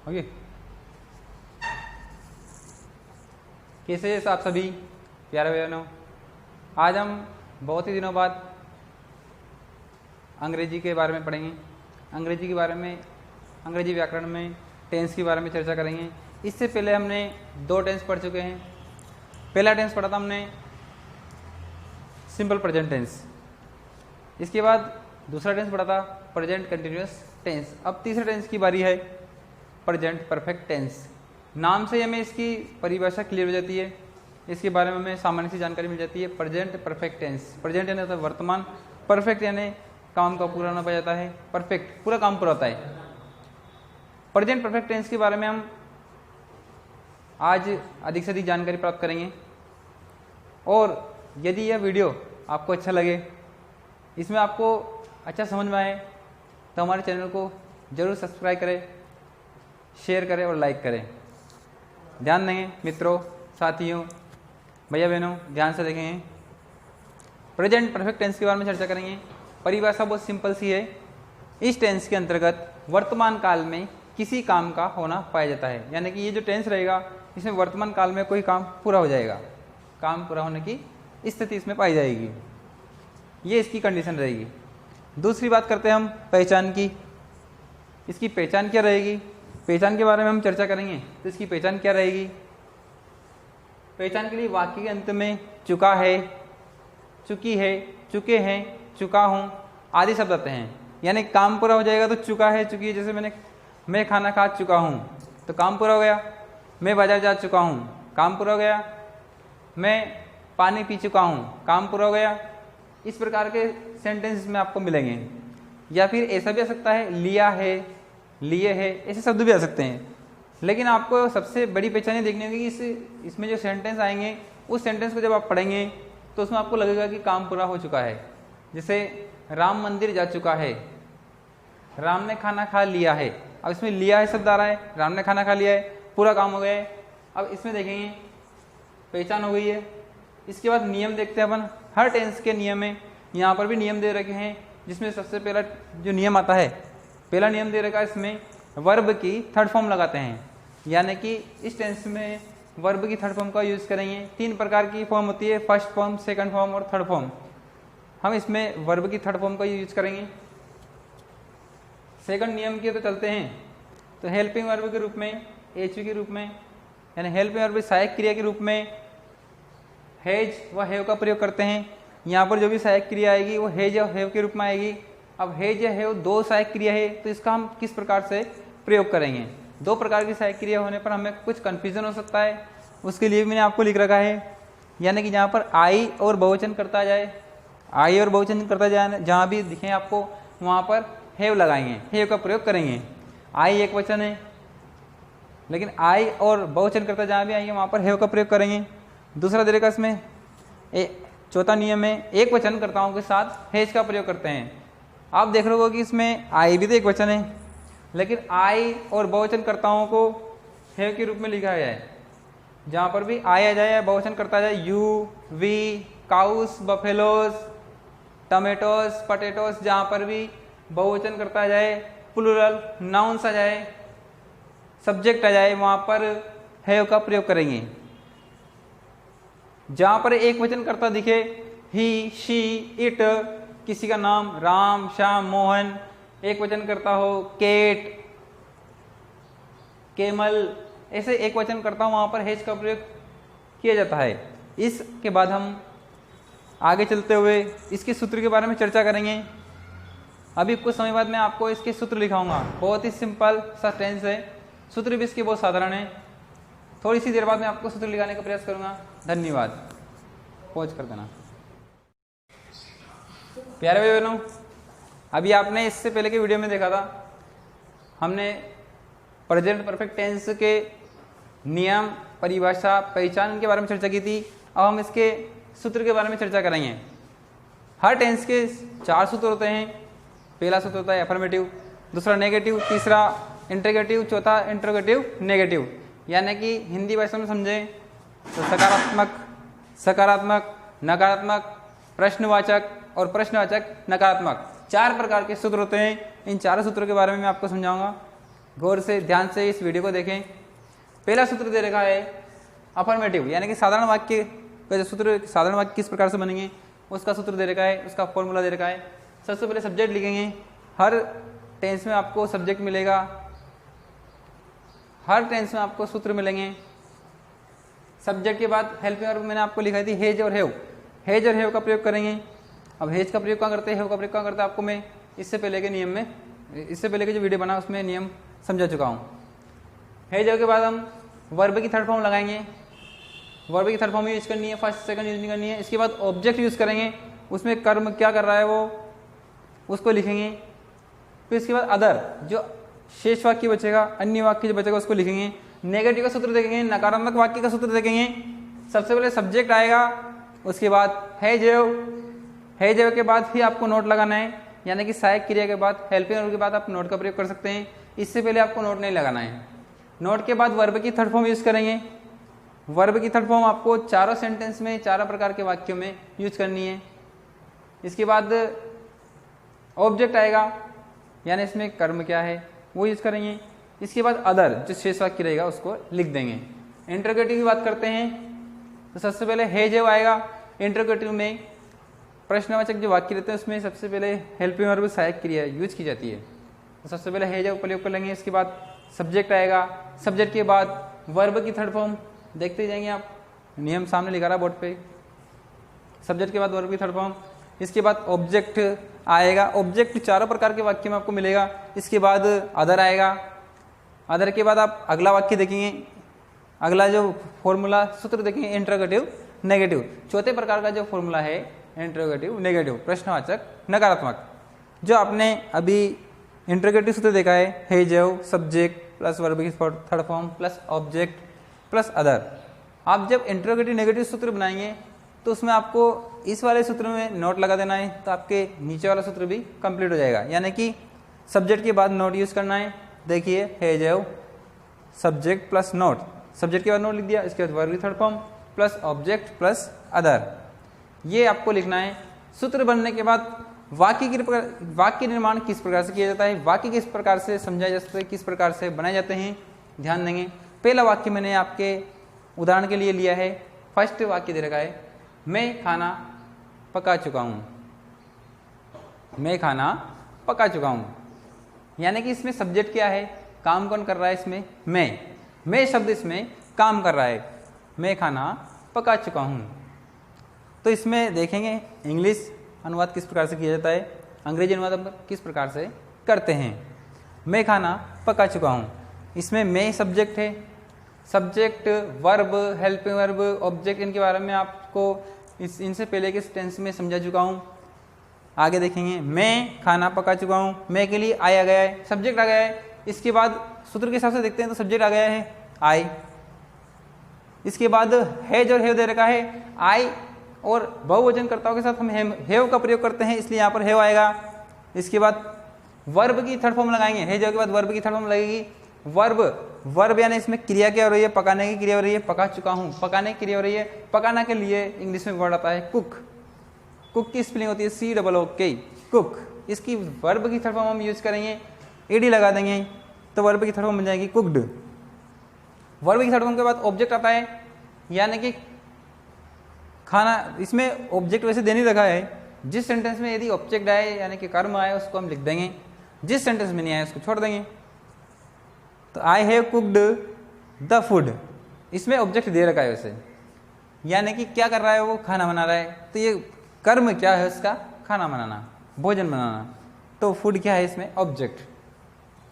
Okay, कैसे आप सभी प्यारे बहनों। आज हम बहुत ही दिनों बाद अंग्रेजी के बारे में पढ़ेंगे। अंग्रेजी के बारे में, अंग्रेजी व्याकरण में टेंस के बारे में चर्चा करेंगे। इससे पहले हमने 2 टेंस पढ़ चुके हैं। पहला टेंस पढ़ा था हमने सिंपल प्रेजेंट टेंस, इसके बाद दूसरा टेंस पढ़ा था प्रेजेंट कंटिन्यूअस टेंस। अब तीसरा टेंस की बारी है प्रेजेंट परफेक्ट टेंस। नाम से हमें इसकी परिभाषा क्लियर हो जाती है, इसके बारे में हमें सामान्य सी जानकारी मिल जाती है। प्रेजेंट परफेक्ट टेंस, प्रेजेंट यानी होता है वर्तमान, परफेक्ट यानी काम का पूरा होना पाया जाता है, परफेक्ट पूरा काम पूरा होता है। प्रेजेंट परफेक्ट टेंस के बारे में हम आज अधिक से अधिक जानकारी प्राप्त करेंगे। और यदि यह वीडियो आपको अच्छा लगे, इसमें आपको अच्छा समझ में आए, तो हमारे चैनल को जरूर सब्सक्राइब करें, शेयर करें और लाइक करें। ध्यान देंगे मित्रों, साथियों, भैया बहनों, ध्यान से देखेंगे। प्रेजेंट परफेक्ट टेंस के बारे में चर्चा करेंगे। परिभाषा बहुत सिंपल सी है। इस टेंस के अंतर्गत वर्तमान काल में किसी काम का होना पाया जाता है, यानी कि ये जो टेंस रहेगा इसमें वर्तमान काल में कोई काम पूरा हो जाएगा, काम पूरा होने की स्थिति इसमें पाई जाएगी, ये इसकी कंडीशन रहेगी। दूसरी बात करते हैं हम पहचान की। इसकी पहचान क्या रहेगी, पहचान के बारे में हम चर्चा करेंगे। तो इसकी पहचान क्या रहेगी? पहचान के लिए वाक्य के अंत में चुका है, चुकी है, चुके हैं, चुका हूं आदि शब्द आते हैं। यानी काम पूरा हो जाएगा तो चुका है, चुकी है। जैसे मैं खाना खा चुका हूं तो काम पूरा हो गया। मैं बाजार जा चुका हूं, काम पूरा हो गया। मैं पानी पी चुका हूं, काम पूरा हो गया। इस प्रकार के सेंटेंस में आपको मिलेंगे। या फिर ऐसा भी आ सकता है लिया है, लिए है, ऐसे शब्द भी आ सकते हैं। लेकिन आपको सबसे बड़ी पहचान ये देखनी होगी कि इसमें जो सेंटेंस आएंगे, उस सेंटेंस को जब आप पढ़ेंगे तो उसमें आपको लगेगा कि काम पूरा हो चुका है। जैसे राम मंदिर जा चुका है, राम ने खाना खा लिया है। अब इसमें लिया है शब्द आ रहा है, राम ने खाना खा लिया है, पूरा काम हो गया है। अब इसमें देखेंगे पहचान हो गई है। इसके बाद नियम देखते हैं अपन। हर टेंस के नियम है, यहाँ पर भी नियम दे रखे हैं, जिसमें सबसे पहला जो नियम आता है, पहला नियम दे रखा है, इसमें वर्ब की थर्ड फॉर्म लगाते हैं। यानी कि इस टेंस में वर्ब की थर्ड फॉर्म का यूज करेंगे। 3 प्रकार की फॉर्म होती है, फर्स्ट फॉर्म, सेकंड फॉर्म और थर्ड फॉर्म। हम इसमें वर्ब की थर्ड फॉर्म का यूज करेंगे। सेकंड नियम की तो चलते हैं, तो हेल्पिंग वर्ब के रूप में, एचवी के रूप में, यानी हेल्पिंग वर्ब सहायक क्रिया के रूप में हैज व हैव का प्रयोग करते हैं। यहाँ पर जो भी सहायक क्रिया आएगी वो हैज या हैव के रूप में आएगी। अब हैज या हैव 2 सहायक क्रिया है, तो इसका हम किस प्रकार से प्रयोग करेंगे? 2 प्रकार की सहायक क्रिया होने पर हमें कुछ कंफ्यूजन हो सकता है, उसके लिए मैंने आपको लिख रखा है। यानी कि जहाँ पर आई और बहुवचन करता जाए, आई और बहुवचन करता जाए, जहाँ भी दिखे आपको वहाँ पर हैव लगाएंगे, हैव का प्रयोग करेंगे। आई एक वचन है, लेकिन आई और बहुवचन करता जहाँ भी आएंगे वहाँ पर हैव का प्रयोग करेंगे। दूसरा तरीका इसमें चौथा नियम है, एक वचन कर्ताओं के साथ हैज का प्रयोग करते हैं। आप देख रहे हो कि इसमें आई भी तो एक वचन है, लेकिन आई और बहुवचन कर्ताओं को हैव के रूप में लिखा गया है। जहाँ पर भी आई आ जाए, बहुवचन करता जाए, you, we, cows, buffaloes, tomatoes, potatoes, जहाँ पर भी बहुवचन करता जाए, प्लूरल नाउन्स आ जाए, सब्जेक्ट आ जाए, वहाँ पर हैव का प्रयोग करेंगे। जहाँ पर एक वचन करता दिखे, ही, शी, इट, किसी का नाम राम, श्याम, मोहन, एक वचन करता हो, केट, केमल, ऐसे एक वचन करता हूं, वहां पर हैज का प्रयोग किया जाता है। इसके बाद हम आगे चलते हुए इसके सूत्र के बारे में चर्चा करेंगे। अभी कुछ समय बाद मैं आपको इसके सूत्र लिखाऊंगा। बहुत ही सिंपल सा टेंस है, सूत्र भी इसके बहुत साधारण है। थोड़ी सी देर बाद मैं आपको सूत्र लिखाने का प्रयास करूंगा। धन्यवाद। पॉज कर देना। प्यारे भाई बहनों, अभी आपने इससे पहले के वीडियो में देखा था, हमने प्रेजेंट परफेक्ट टेंस के नियम, परिभाषा, पहचान के बारे में चर्चा की थी। अब हम इसके सूत्र के बारे में चर्चा करेंगे। हर टेंस के 4 सूत्र होते हैं। पहला सूत्र होता है अफर्मेटिव, दूसरा नेगेटिव, तीसरा इंटरोगेटिव, चौथा इंटरोगेटिव नेगेटिव। यानी कि हिंदी भाषा में समझें तो सकारात्मक, सकारात्मक, नकारात्मक, प्रश्नवाचक और प्रश्नवाचक नकारात्मक, 4 प्रकार के सूत्र होते हैं। इन 4 सूत्रों के बारे में मैं आपको समझाऊंगा। गौर से ध्यान से इस वीडियो को देखें। पहला सूत्र दे रखा है अफर्मेटिव, यानी कि साधारण वाक्य का जो सूत्र, साधारण वाक्य किस प्रकार से बनेंगे उसका सूत्र दे रखा है, उसका फॉर्मूला दे रखा है। सबसे पहले सब्जेक्ट लिखेंगे। हर टेंस में आपको सब्जेक्ट मिलेगा, हर टेंस में आपको सूत्र मिलेंगे। सब्जेक्ट के बाद हेल्पिंग वर्ब मैंने आपको लिखाई थी हेज और हेव, हेज और हेव का प्रयोग करेंगे। अब हेज का प्रयोग कहाँ करते हैं, हेव का प्रयोग कहाँ करते हैं, आपको मैं इससे पहले के नियम में, इससे पहले के जो वीडियो बना उसमें नियम समझा चुका हूँ। हेज के बाद हम वर्ब की थर्ड फॉर्म लगाएंगे, वर्ब की थर्ड फॉर्म यूज करनी है, फर्स्ट सेकंड यूज नहीं करनी है। इसके बाद ऑब्जेक्ट यूज करेंगे, उसमें कर्म क्या कर रहा है वो उसको लिखेंगे। फिर इसके बाद अदर, जो शेष वाक्य बचेगा, अन्य वाक्य जो बचेगा उसको लिखेंगे। नेगेटिव का सूत्र देखेंगे, नकारात्मक वाक्य का सूत्र देखेंगे। सबसे पहले सब्जेक्ट आएगा, उसके बाद हैज हैव के बाद ही आपको नोट लगाना है, यानी कि सहायक क्रिया के बाद हेल्पिंग वर्ब के बाद आप नोट का प्रयोग कर सकते हैं। इससे पहले आपको नोट नहीं लगाना है। नोट के बाद वर्ब की थर्ड फॉर्म यूज करेंगे। वर्ब की थर्ड फॉर्म आपको चारों सेंटेंस में, चारों प्रकार के वाक्यों में यूज करनी है। इसके बाद ऑब्जेक्ट आएगा, यानी इसमें कर्म क्या है वो यूज करेंगे। इसके बाद अदर, जो शेष वाक्य रहेगा उसको लिख देंगे। इंटरोगेटिव की बात करते हैं तो सबसे पहले हैज आएगा। इंटरोगेटिव में प्रश्नवाचक जो वाक्य रहते हैं उसमें सबसे पहले हेल्पिंग वर्ब सहायक क्रिया यूज की जाती है, तो सबसे पहले हैज प्रयोग कर लेंगे। इसके बाद सब्जेक्ट आएगा, सब्जेक्ट के बाद वर्ब की थर्ड फॉर्म देखते जाएंगे आप, नियम सामने लिखा रहा बोर्ड पे। सब्जेक्ट के बाद वर्ब की थर्ड फॉर्म, इसके बाद ऑब्जेक्ट आएगा। ऑब्जेक्ट चारों प्रकार के वाक्य में आपको मिलेगा। इसके बाद अदर आएगा। अदर के बाद आप अगला वाक्य देखेंगे, अगला जो फॉर्मूला सूत्र देखेंगे इंटरोगेटिव नेगेटिव। चौथे प्रकार का जो फॉर्मूला है इंटरोगेटिव नेगेटिव, प्रश्नवाचक नकारात्मक। जो आपने अभी इंटरोगेटिव सूत्र देखा है हैज सब्जेक्ट प्लस वर्ब की third form plus object plus other. आप जब इंटरोगेटिव नेगेटिव सूत्र बनाएंगे तो उसमें आपको इस वाले सूत्र में नोट लगा देना है, तो आपके नीचे वाला सूत्र भी कंप्लीट हो जाएगा। यानी कि सब्जेक्ट के बाद नोट यूज करना है। देखिए has subject plus note, subject के बाद नोट लिख दिया। इसके बाद वर्ब की third form plus object plus other, ये आपको लिखना है। सूत्र बनने के बाद वाक्य निर्माण किस प्रकार से किया जाता है, वाक्य किस प्रकार से समझाए जा सकते हैं, किस प्रकार से बनाए जाते हैं, ध्यान देंगे। पहला वाक्य मैंने आपके उदाहरण के लिए लिया है। फर्स्ट वाक्य दे रखा है मैं खाना पका चुका हूँ, मैं खाना पका चुका हूँ। यानी कि इसमें सब्जेक्ट क्या है, काम कौन कर रहा है, इसमें मैं शब्द इसमें काम कर रहा है। मैं खाना पका चुका हूँ। तो इसमें देखेंगे इंग्लिश अनुवाद किस प्रकार से किया जाता है, अंग्रेजी अनुवाद किस प्रकार से करते हैं। मैं खाना पका चुका हूँ, इसमें मैं सब्जेक्ट है। Subject, verb, helping verb, object, इनके बारे में आपको इनसे पहले के टेंस में समझा चुका हूँ। आगे देखेंगे मैं खाना पका चुका हूँ, मैं के लिए आई आ गया है, सब्जेक्ट आ गया है। इसके बाद सूत्र के हिसाब से देखते हैं तो सब्जेक्ट आ गया है आई। इसके बाद हैज और हैव दे रखा है। आई और बहुवचनकर्ताओं के साथ हम हैव का प्रयोग करते हैं, इसलिए यहाँ पर हैव आएगा। इसके बाद वर्ब की थर्ड फॉर्म लगाएंगे। हैज के बाद वर्ब की थर्ड फॉर्म लगेगी। वर्ब यानी इसमें क्रिया क्या हो रही है, पकाने की क्रिया हो रही है, पका चुका हूँ, पकाने की क्रिया हो रही है। पकाना के लिए इंग्लिश में वर्ड आता है कुक। कुक की स्पेलिंग होती है COOK, कुक। इसकी वर्ब की थर्ड फॉर्म हम यूज करेंगे, ed लगा देंगे तो वर्ब की थर्ड फॉर्म बन जाएगी कुक्ड। वर्ब की थर्ड फॉर्म के बाद ऑब्जेक्ट आता है, यानी कि खाना। इसमें ऑब्जेक्ट वैसे दे नहीं रखा है, जिस सेंटेंस में यदि ऑब्जेक्ट आए यानी कि कर्म आए उसको हम लिख देंगे, जिस सेंटेंस में नहीं आए उसको छोड़ देंगे। तो I have cooked the food, इसमें ऑब्जेक्ट दे रखा है वैसे, यानी कि क्या कर रहा है वो, खाना बना रहा है। तो ये कर्म क्या है उसका, खाना बनाना, भोजन बनाना। तो फूड क्या है इसमें, ऑब्जेक्ट।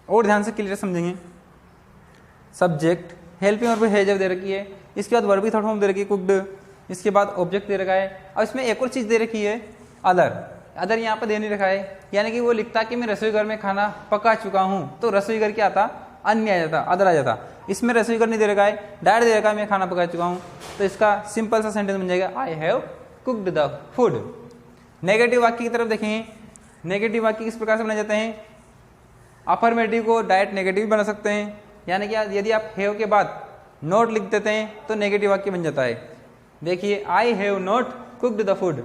और ध्यान से क्लियर समझेंगे। सब्जेक्ट, हेल्पिंग वर्ब हैज दे रखी है। इसके बाद वर्ब की थर्ड फॉर्म दे रखी है कुक्ड। इसके बाद ऑब्जेक्ट दे रखा है। और इसमें एक और चीज दे रखी है अदर यहाँ पर दे नहीं रखा है, यानी कि वो लिखता कि मैं रसोई घर में खाना पका चुका हूँ, तो रसोई घर क्या आता, अन्य आ जाता, अदर आ जाता। इसमें रसोई घर नहीं दे रखा है, डायरेक्ट दे रखा है मैं खाना पका चुका हूँ। तो इसका सिंपल सा सेंटेंस बन जाएगा I have cooked the food. Negative वाक्य की तरफ देखेंगे। नेगेटिव वाक्य किस प्रकार से बनाए जाते हैं, अफर्मेटिव को डायरेक्ट नेगेटिव बना सकते हैं, यानी कि यदि आप हैव के बाद नोट लिख देते हैं तो नेगेटिव वाक्य बन जाता है। देखिए I have not cooked the food.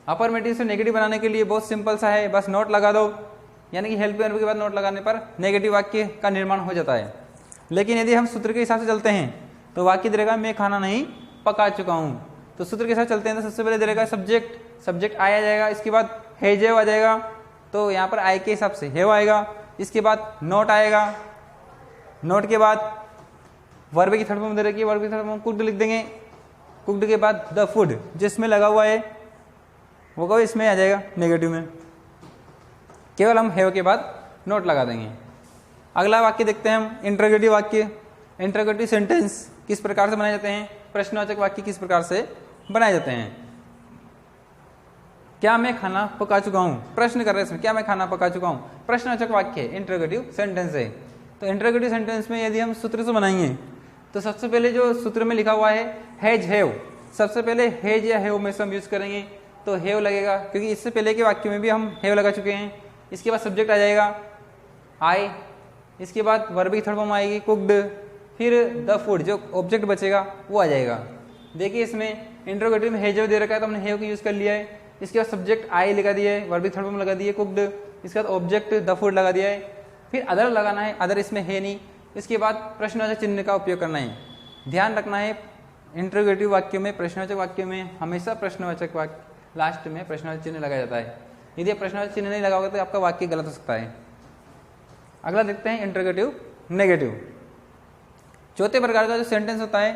Affirmative से नेगेटिव बनाने के लिए बहुत सिंपल सा है, बस नोट लगा दो। यानी कि हेल्प वर्ब के बाद नोट लगाने पर नेगेटिव वाक्य का निर्माण हो जाता है। लेकिन यदि हम सूत्र के हिसाब से चलते हैं तो वाक्य दे देगा मैं खाना नहीं पका चुका हूँ। तो सूत्र के साथ चलते हैं तो सबसे पहले दे देगा सब्जेक्ट आया जाएगा, इसके बाद हैव आ जाएगा, तो यहाँ पर आई के हिसाब से हैव आएगा। इसके बाद नोट आएगा, नोट के बाद वर्ब की थर्ड फॉर्म दे रखी है, वर्ब की थर्ड फॉर्म कुक्ड लिख देंगे। कुक्ड के बाद द फूड जिसमें लगा हुआ है वो कभी इसमें आ जाएगा नेगेटिव में, केवल हम हैव के बाद नोट लगा देंगे। अगला वाक्य देखते हैं हम, इंटरोगेटिव वाक्य। इंटरोगेटिव सेंटेंस किस प्रकार से बनाए जाते हैं, प्रश्नवाचक वाक्य किस प्रकार से बनाए जाते हैं। क्या मैं खाना पका चुका हूँ, प्रश्न कर रहे हैं इसमें, क्या मैं खाना पका चुका हूँ, प्रश्नवाचक वाक्य है, इंटरोगेटिव सेंटेंस है। तो इंटरोगेटिव सेंटेंस में यदि हम सूत्र से बनाएंगे तो सबसे पहले जो सूत्र में लिखा हुआ है हैज हैव, सबसे पहले हैज या हैव में से हम यूज करेंगे तो हैव लगेगा, क्योंकि इससे पहले के वाक्य में भी हम हैव लगा चुके हैं। इसके बाद सब्जेक्ट आ जाएगा आई, इसके बाद वर्ब की थर्ड फॉर्म आएगी कुक्ड, फिर द फूड जो ऑब्जेक्ट बचेगा वो आ जाएगा। देखिए इसमें इंटरोगेटिव में हैज दे रखा है तो हमने हैव का यूज कर लिया है। इसके बाद सब्जेक्ट आई लगा दिया है, वर्ब की थर्ड फॉर्म लगा दिए कुक्ड, इसके बाद ऑब्जेक्ट द फूड लगा दिया है, फिर अदर लगाना है, अदर इसमें है नहीं। इसके बाद प्रश्नवाचक चिन्ह का उपयोग करना है। ध्यान रखना है इंटरोगेटिव वाक्य में, प्रश्नवाचक वाक्य में हमेशा प्रश्नवाचक वाक्य लास्ट में प्रश्नवाचक चिन्ह लगाया जाता है। यदि आप प्रश्नवाचक चिन्ह नहीं लगाओगे तो आपका वाक्य गलत हो सकता है। अगला देखते हैं इंटरोगेटिव नेगेटिव। चौथे प्रकार का जो सेंटेंस होता है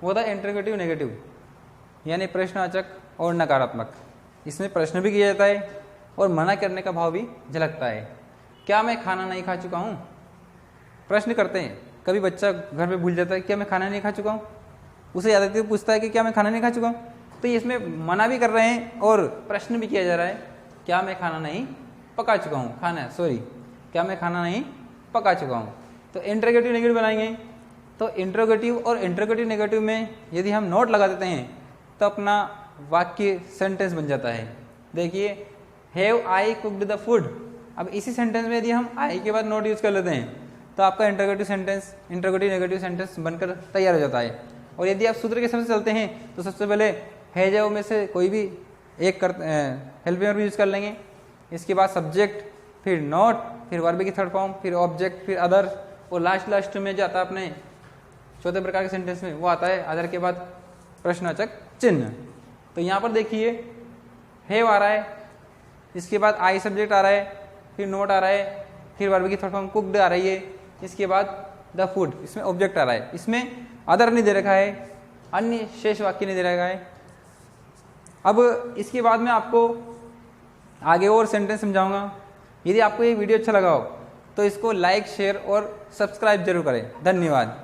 वो होता है इंटरोगेटिव नेगेटिव, यानी प्रश्नवाचक और नकारात्मक। इसमें प्रश्न भी किया जाता है और मना करने का भाव भी झलकता है। क्या मैं खाना नहीं खा चुका हूँ, प्रश्न करते हैं। कभी बच्चा घर में भूल जाता है क्या मैं खाना नहीं खा चुका हूँ, उसे याद आती है पूछता है कि क्या मैं खाना नहीं खा चुका हूँ। तो ये इसमें मना भी कर रहे हैं और प्रश्न भी किया जा रहा है, क्या मैं खाना नहीं पका चुका हूँ, क्या मैं खाना नहीं पका चुका हूँ। तो इंटरोगेटिव नेगेटिव बनाएंगे तो इंटरोगेटिव और इंटरोगेटिव नेगेटिव में यदि हम नोट लगा देते हैं तो अपना वाक्य सेंटेंस बन जाता है। देखिए have I cooked the food, अब इसी सेंटेंस में यदि हम आई के बाद नोट यूज कर लेते हैं तो आपका interrogative sentence interrogative negative sentence बनकर तैयार हो जाता है। और यदि आप सूत्र के हिसाब से चलते हैं तो सबसे पहले हैव में से कोई भी एक हेल्प वर्ब यूज कर लेंगे, इसके बाद सब्जेक्ट, फिर नोट, फिर वर्ब की थर्ड फॉर्म, फिर ऑब्जेक्ट, फिर अदर, और लास्ट में जो आता है अपने चौथे प्रकार के सेंटेंस में वो आता है अदर के बाद प्रश्नवाचक चिन्ह। तो यहाँ पर देखिए हैव आ रहा है, इसके बाद आई सब्जेक्ट आ रहा है, फिर नोट आ रहा है, फिर वर्ब की थर्ड फॉर्म कुक्ड आ रही है, इसके बाद द फूड, इसमें ऑब्जेक्ट आ रहा है, इसमें अदर नहीं दे रखा है, अन्य शेष वाक्य नहीं दे रखा है। अब इसके बाद में आपको आगे और सेंटेंस समझाऊंगा। यदि आपको ये वीडियो अच्छा लगा हो तो इसको लाइक, शेयर और सब्सक्राइब जरूर करें। धन्यवाद।